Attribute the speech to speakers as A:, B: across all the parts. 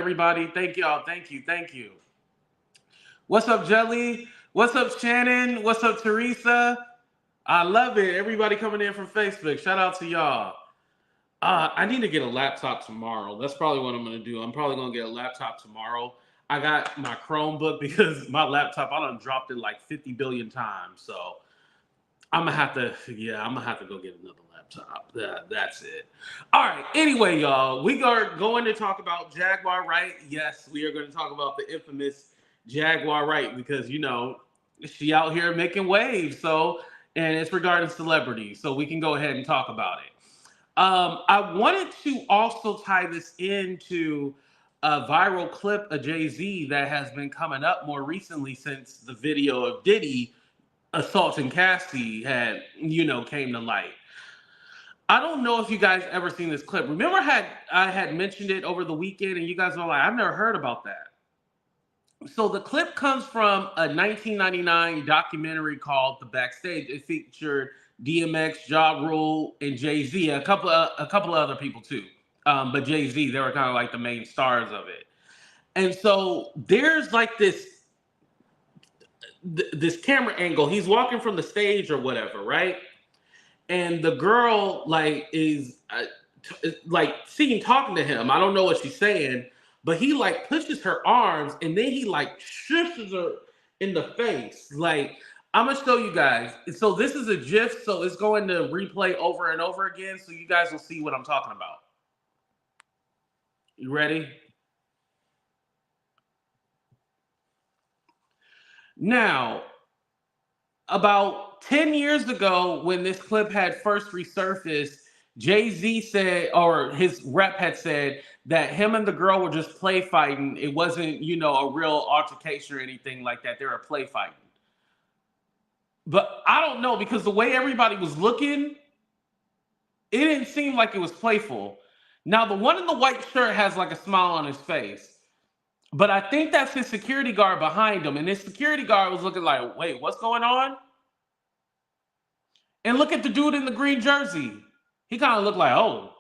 A: everybody. Thank y'all. Thank you. Thank you. What's up, Jelly? What's up, Shannon? What's up, Teresa? I love it. Everybody coming in from Facebook. Shout out to y'all. I need to get a laptop tomorrow. That's probably what I'm going to do. I'm probably going to get a laptop tomorrow. I got my Chromebook because my laptop, I done dropped it like 50 billion times. So I'm gonna have to, yeah, I'm gonna have to go get another laptop. That's it. All right. Anyway, y'all, we are going to talk about Jaguar Wright. Yes, we are going to talk about the infamous Jaguar Wright because she out here making waves. So, and it's regarding celebrities, so we can go ahead and talk about it. I wanted to also tie this into a viral clip of Jay Z that has been coming up more recently since the video of Diddy assaulting Cassie had, came to light. I don't know if you guys ever seen this clip. Remember, I had mentioned it over the weekend, and you guys were like, "I've never heard about that." So the clip comes from a 1999 documentary called "The Backstage." It featured DMX, Ja Rule, and Jay Z, a couple of other people too. But Jay Z, they were kind of like the main stars of it. And so there's like this camera angle. He's walking from the stage or whatever, right? And the girl like is like seen talking to him. I don't know what she's saying, but he like pushes her arms and then he like shushes her in the face. Like I'm gonna show you guys. So this is a GIF, so it's going to replay over and over again, so you guys will see what I'm talking about. You ready? Now, about 10 years ago, when this clip had first resurfaced, Jay Z said, or his rep had said, that him and the girl were just play fighting. It wasn't, a real altercation or anything like that. They were play fighting. But I don't know because the way everybody was looking, it didn't seem like it was playful. Now, the one in the white shirt has like a smile on his face. But I think that's his security guard behind him. And his security guard was looking like, wait, what's going on? And look at the dude in the green jersey. He kind of looked like, oh.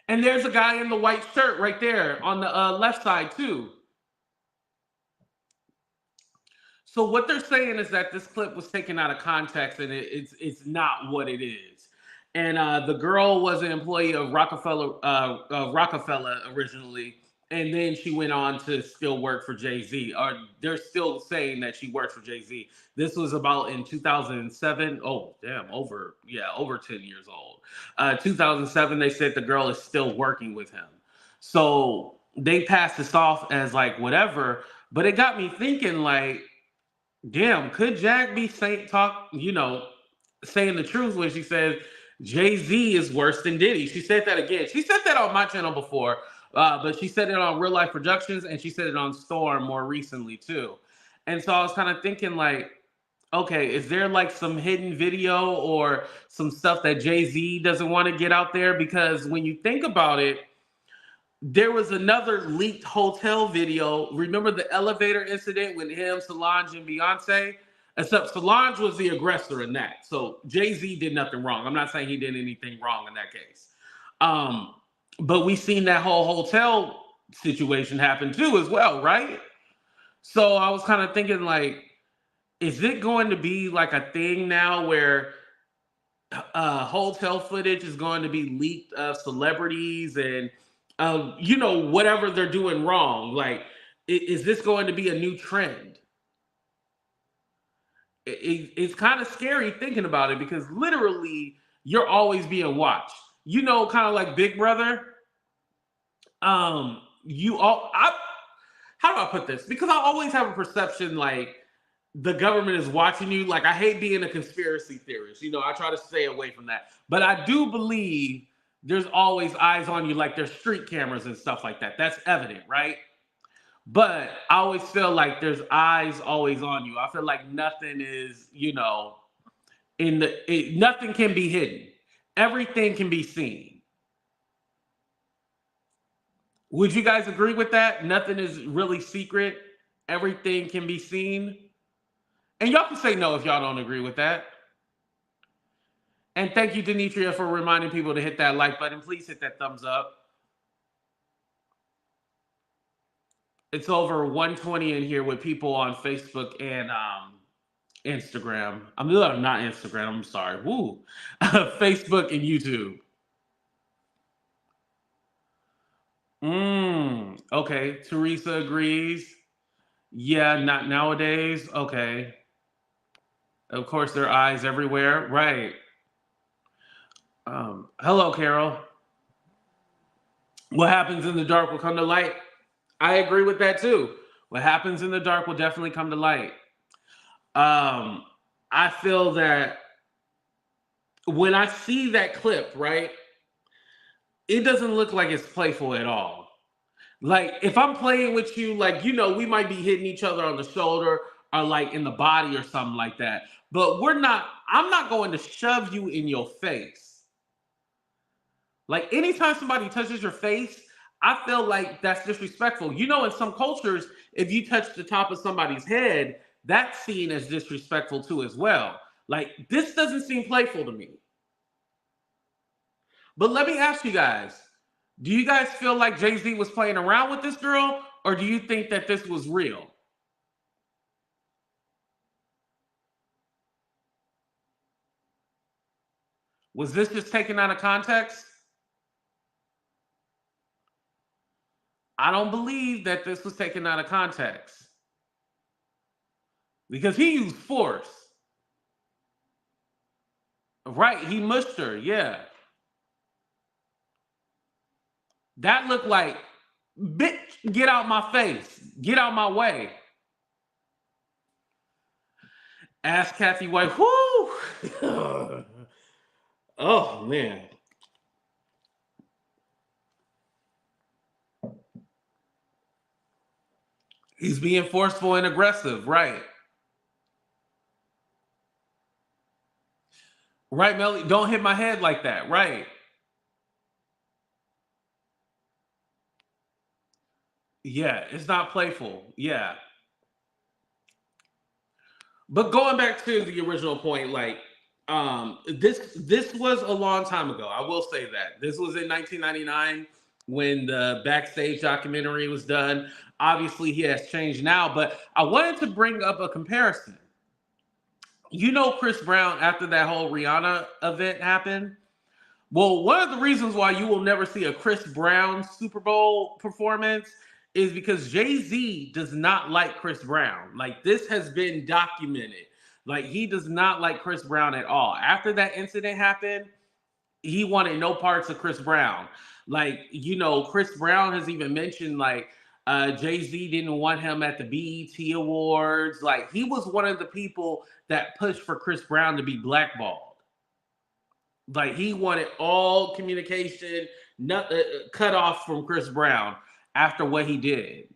A: And there's a guy in the white shirt right there on the left side, too. So what they're saying is that this clip was taken out of context and it's not what it is. And the girl was an employee of Rockefeller originally, and then she went on to still work for Jay Z. Or they're still saying that she worked for Jay Z. This was about in 2007. Oh, damn, over 10 years old. 2007. They said the girl is still working with him. So they passed this off as like whatever. But it got me thinking like, damn, could Jack be saying the truth when she says Jay Z is worse than Diddy? She said that again. She said that on my channel before, but she said it on Real Life Productions and she said it on Storm more recently too. And so I was kind of thinking like, okay, is there like some hidden video or some stuff that Jay Z doesn't want to get out there? Because when you think about it, there was another leaked hotel video. Remember the elevator incident with him, Solange, and Beyonce? Except Solange was the aggressor in that. So Jay-Z did nothing wrong. I'm not saying he did anything wrong in that case. But we seen that whole hotel situation happen too as well, right? So I was kind of thinking like, is it going to be like a thing now where hotel footage is going to be leaked of celebrities and whatever they're doing wrong? Like, is this going to be a new trend? It's kind of scary thinking about it because literally you're always being watched. Kind of like Big Brother. How do I put this? Because I always have a perception like the government is watching you. Like I hate being a conspiracy theorist. I try to stay away from that. But I do believe there's always eyes on you, like there's street cameras and stuff like that. That's evident, right? But I always feel like there's eyes always on you. I feel like nothing is, nothing can be hidden. Everything can be seen. Would you guys agree with that? Nothing is really secret. Everything can be seen. And y'all can say no if y'all don't agree with that. And thank you, Demetria, for reminding people to hit that like button. Please hit that thumbs up. It's over 120 in here with people on Facebook and Instagram. I'm not Instagram. I'm sorry. Woo, Facebook and YouTube. Okay. Teresa agrees. Yeah, not nowadays. Okay. Of course, there are eyes everywhere. Right. Hello, Carol. What happens in the dark will come to light. I agree with that too. What happens in the dark will definitely come to light. Um, I feel that when I see that clip, right, it doesn't look like it's playful at all. Like if I'm playing with you, like we might be hitting each other on the shoulder or like in the body or something like that. But we're not. I'm not going to shove you in your face. Like anytime somebody touches your face, I feel like that's disrespectful. In some cultures, if you touch the top of somebody's head, that's seen as disrespectful too as well. Like this doesn't seem playful to me. But let me ask you guys, do you guys feel like Jay-Z was playing around with this girl, or do you think that this was real? Was this just taken out of context? I don't believe that this was taken out of context. Because he used force. Right, he mushed her, yeah. That looked like, bitch, get out my face. Get out my way. Ask Kathy White, whoo! Oh, man. He's being forceful and aggressive, right? Right, Melly? Don't hit my head like that, right? Yeah, it's not playful. Yeah. But going back to the original point, like, this was a long time ago. I will say that. This was in 1999 when the backstage documentary was done. Obviously, he has changed now, but I wanted to bring up a comparison. Chris Brown, after that whole Rihanna event happened, well, one of the reasons why you will never see a Chris Brown Super Bowl performance is because Jay-Z does not like Chris Brown. Like, this has been documented. Like, he does not like Chris Brown at all. After that incident happened, he wanted no parts of Chris Brown. Like, Chris Brown has even mentioned, like, Jay-Z didn't want him at the BET Awards. Like, he was one of the people that pushed for Chris Brown to be blackballed. Like, he wanted all communication cut off from Chris Brown after what he did.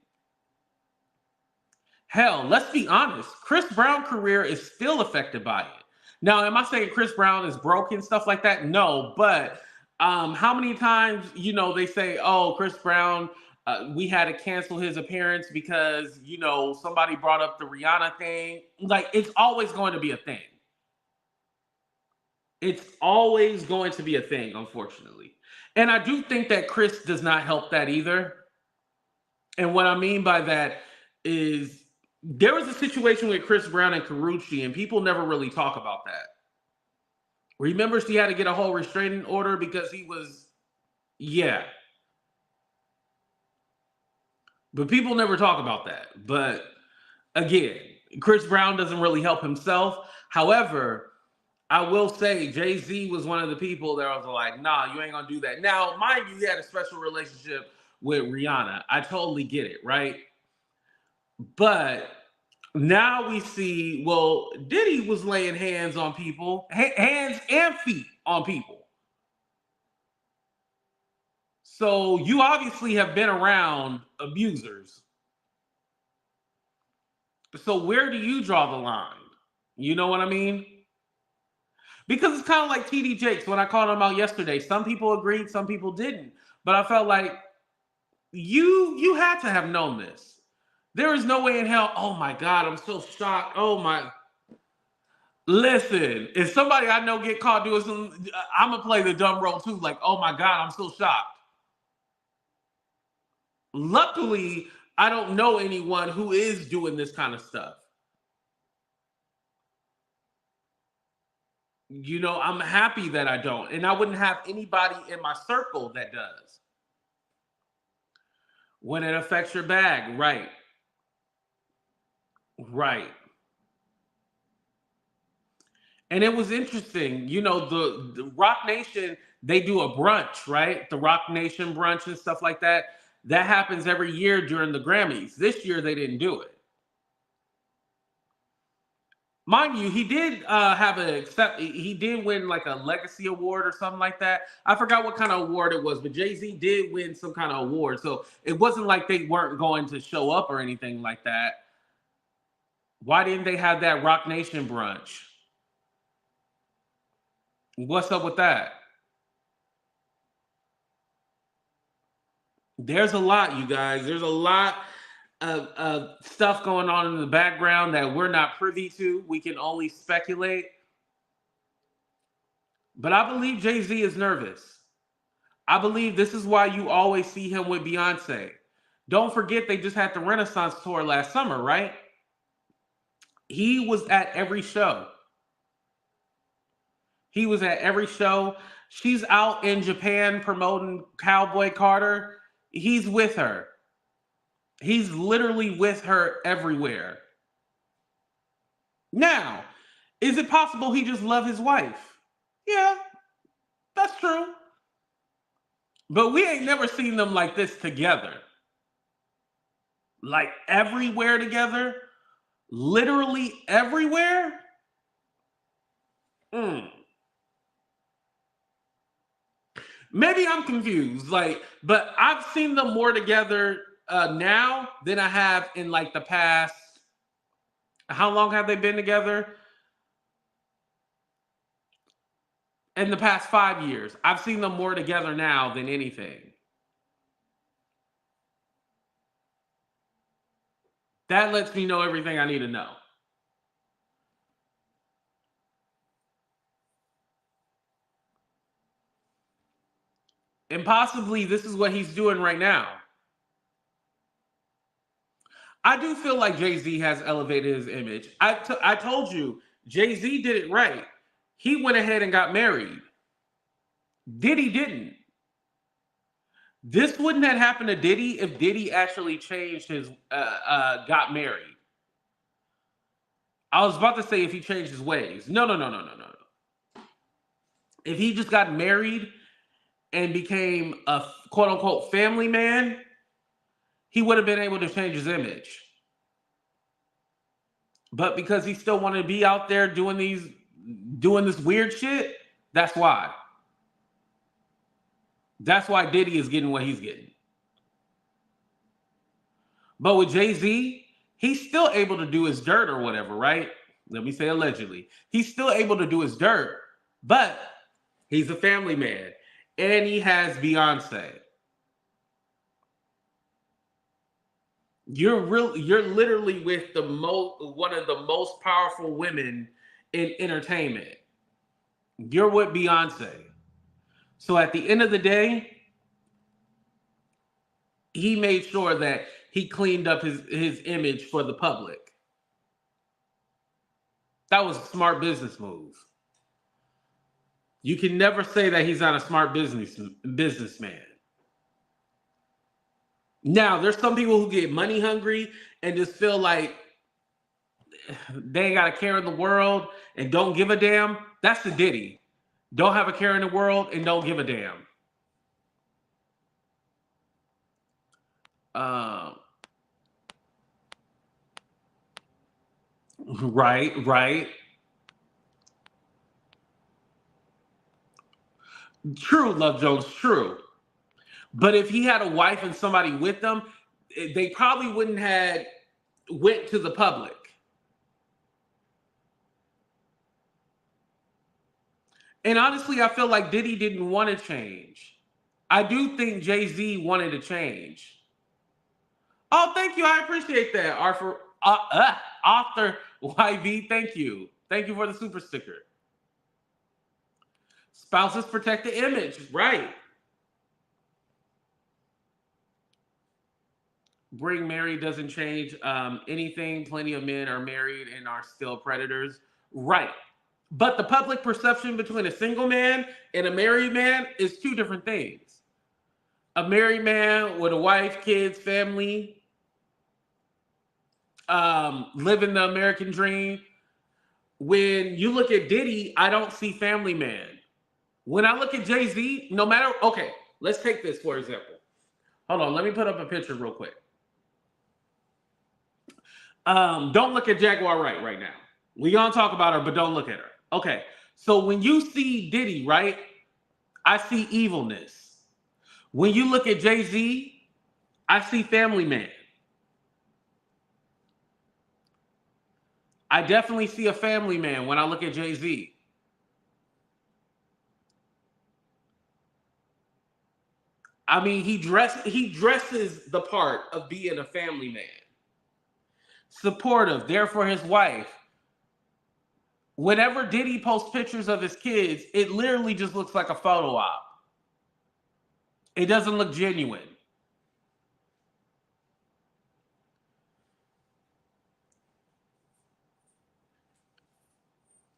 A: Hell, let's be honest. Chris Brown's career is still affected by it. Now, am I saying Chris Brown is broken, stuff like that? No, but how many times, they say, oh, Chris Brown, we had to cancel his appearance because, somebody brought up the Rihanna thing. Like, it's always going to be a thing. It's always going to be a thing, unfortunately. And I do think that Chris does not help that either. And what I mean by that is there was a situation with Chris Brown and Karrueche, and people never really talk about that. Remember, she had to get a whole restraining order because he was, yeah. But people never talk about that. But again, Chris Brown doesn't really help himself. However, I will say Jay-Z was one of the people that was like, nah, you ain't gonna do that. Now, mind you, he had a special relationship with Rihanna. I totally get it, right? But now we see, well, Diddy was laying hands on people, hands and feet on people. So you obviously have been around abusers. So where do you draw the line? You know what I mean? Because it's kind of like TD Jakes when I called him out yesterday. Some people agreed, some people didn't. But I felt like you had to have known this. There is no way in hell. Oh my God, I'm so shocked. Oh my. Listen, if somebody I know get caught doing something, I'm gonna play the dumb role too. Like, oh my God, I'm so shocked. Luckily, I don't know anyone who is doing this kind of stuff. You know, I'm happy that I don't. And I wouldn't have anybody in my circle that does. When it affects your bag, right. Right. And it was interesting, you know, the Rock Nation, they do a brunch, right? The Rock Nation brunch and stuff like that. That happens every year during the Grammys. This year they didn't do it. Mind you, he did have an accept. He did win like a legacy award or something like that. I forgot what kind of award it was, but Jay-Z did win some kind of award. So it wasn't like they weren't going to show up or anything like that. Why didn't they have that Rock Nation brunch? What's up with that? There's a lot, you guys. There's a lot of stuff going on in the background that we're not privy to. We can only speculate. But I believe Jay-Z is nervous. I believe this is why you always see him with Beyonce. Don't forget they just had the Renaissance tour last summer, right? He was at every show. He was at every show. She's out in Japan promoting Cowboy Carter. He's with her. He's literally with her everywhere. Now, is it possible he just loved his wife? Yeah, that's true. But we ain't never seen them like this together. Like everywhere together. Literally everywhere. Maybe I'm confused. But I've seen them more together now than I have in like the past. How long have they been together? In the past 5 years. I've seen them more together now than anything. That lets me know everything I need to know. And possibly this is what he's doing right now. I do feel like Jay-Z has elevated his image. I told you, Jay-Z did it right. He went ahead and got married. Diddy didn't. This wouldn't have happened to Diddy if Diddy actually changed his, got married. I was about to say if he changed his ways. No. If he just got married and became a quote unquote family man, he would have been able to change his image. But because he still wanted to be out there doing this weird shit, that's why. That's why Diddy is getting what he's getting. But with Jay-Z, he's still able to do his dirt or whatever, right? Let me say allegedly. He's still able to do his dirt, but he's a family man. And he has Beyonce. You're literally with one of the most powerful women in entertainment. You're with Beyonce. So at the end of the day, he made sure that he cleaned up his image for the public. That was a smart business move. You can never say that he's not a smart businessman. Now, there's some people who get money hungry and just feel like they ain't got a care in the world and don't give a damn. That's the Diddy. Don't have a care in the world and don't give a damn. Right. True, Love Jones, true. But if he had a wife and somebody with them, they probably wouldn't have went to the public. And honestly, I feel like Diddy didn't want to change. I do think Jay-Z wanted to change. Oh, thank you. I appreciate that. Author YB, thank you. Thank you for the super sticker. Spouses protect the image, right? being married doesn't change anything. Plenty of men are married and are still predators. Right. But the public perception between a single man and a married man is two different things. A married man with a wife, kids, family, living the American dream. When you look at Diddy, I don't see family man. When I look at Jay-Z, no matter, okay, let's take this for example. Hold on, let me put up a picture real quick. Don't look at Jaguar Wright right now. We gonna talk about her, but don't look at her. Okay, so when you see Diddy, right, I see evilness. When you look at Jay-Z, I see family man. I definitely see a family man when I look at Jay-Z. I mean, he dresses the part of being a family man. Supportive, there for his wife. Whenever Diddy posts pictures of his kids, it literally just looks like a photo op. It doesn't look genuine.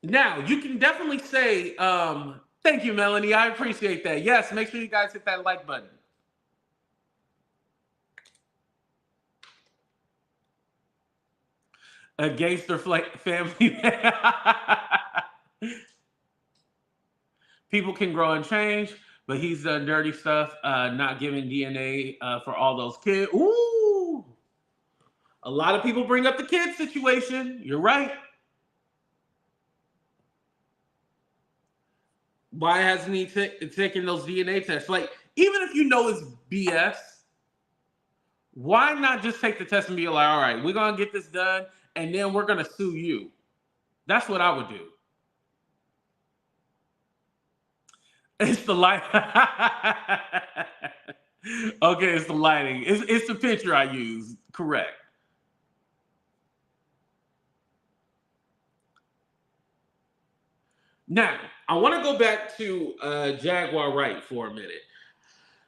A: Now, you can definitely say, thank you, Melanie. I appreciate that. Yes, make sure you guys hit that like button. A gangster family. People can grow and change, but he's done dirty stuff, not giving DNA for all those kids. Ooh. A lot of people bring up the kid situation. You're right. Why hasn't he taken those DNA tests? Like, even if you know it's BS, why not just take the test and be like, all right, we're going to get this done, and then we're going to sue you. That's what I would do. It's the light. Okay, it's the lighting. It's the picture I use. Correct. Now, I want to go back to Jaguar Wright for a minute.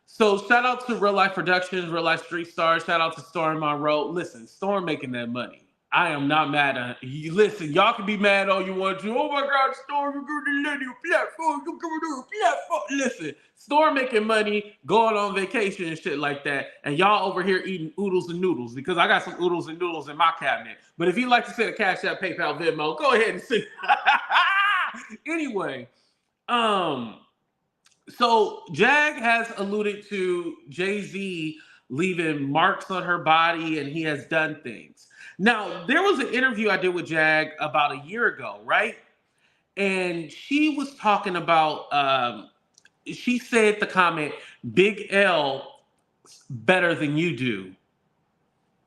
A: So shout out to Real Life Productions, Real Life Street Stars. Shout out to Storm Monroe. Listen, Storm making that money. I am not mad at you. Listen, y'all can be mad all you want to. Oh my God, Storm, you're going to let your platform. You're going to platform. Listen, Storm making money, going on vacation and shit like that, and y'all over here eating oodles and noodles because I got some oodles and noodles in my cabinet. But if you'd like to send a Cash App, PayPal, Venmo, go ahead and send. Anyway, so Jag has alluded to Jay-Z leaving marks on her body, and he has done things. Now, there was an interview I did with Jag about a year ago, right? And she was talking about, she said the comment, Big L better than you do.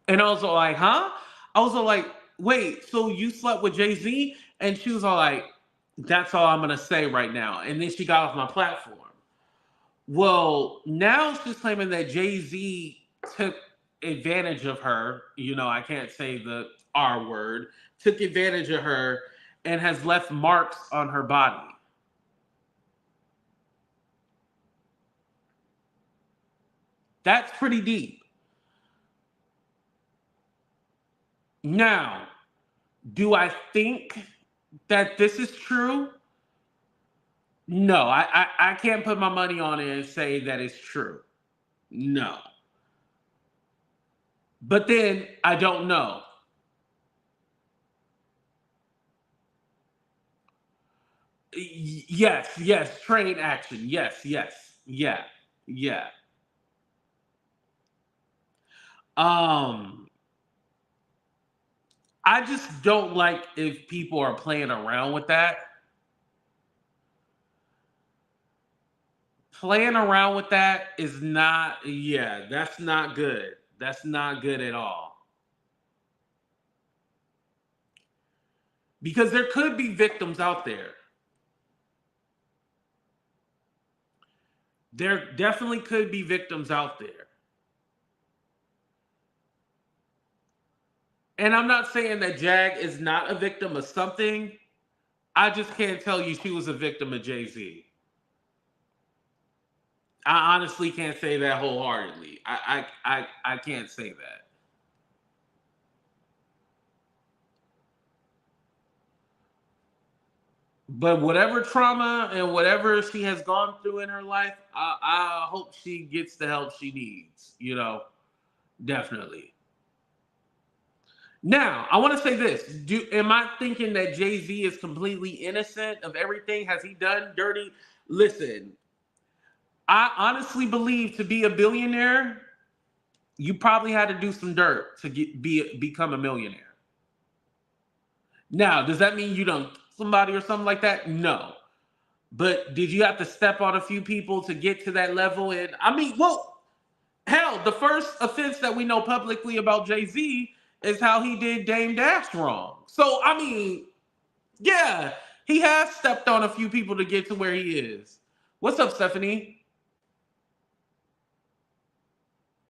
A: And I was all like, huh? I was all like, wait, so you slept with Jay-Z? And she was all like, that's all I'm going to say right now. And then she got off my platform. Well, now she's claiming that Jay-Z took advantage of her. You know, I can't say the R word. Took advantage of her and has left marks on her body. That's pretty deep. Now, do I think that this is true? No, I can't put my money on it and say that it's true. No. But then I don't know. Yes, train action. Yes, yeah, yeah. Um, I just don't like if people are playing around with that. Playing around with that is not, yeah, that's not good. That's not good at all. Because there could be victims out there. There definitely could be victims out there. And I'm not saying that Jag is not a victim of something. I just can't tell you she was a victim of Jay-Z. I honestly can't say that wholeheartedly. I can't say that. But whatever trauma and whatever she has gone through in her life, I hope she gets the help she needs. Definitely. Now, I want to say this. Am I thinking that Jay-Z is completely innocent of everything? Has he done dirty? Listen, I honestly believe to be a billionaire, you probably had to do some dirt to become a millionaire. Now, does that mean you don't somebody or something like that? No. But did you have to step on a few people to get to that level? And I mean, well, hell, the first offense that we know publicly about Jay-Z is how he did Dame Dash wrong. So, I mean, yeah, he has stepped on a few people to get to where he is. What's up, Stephanie?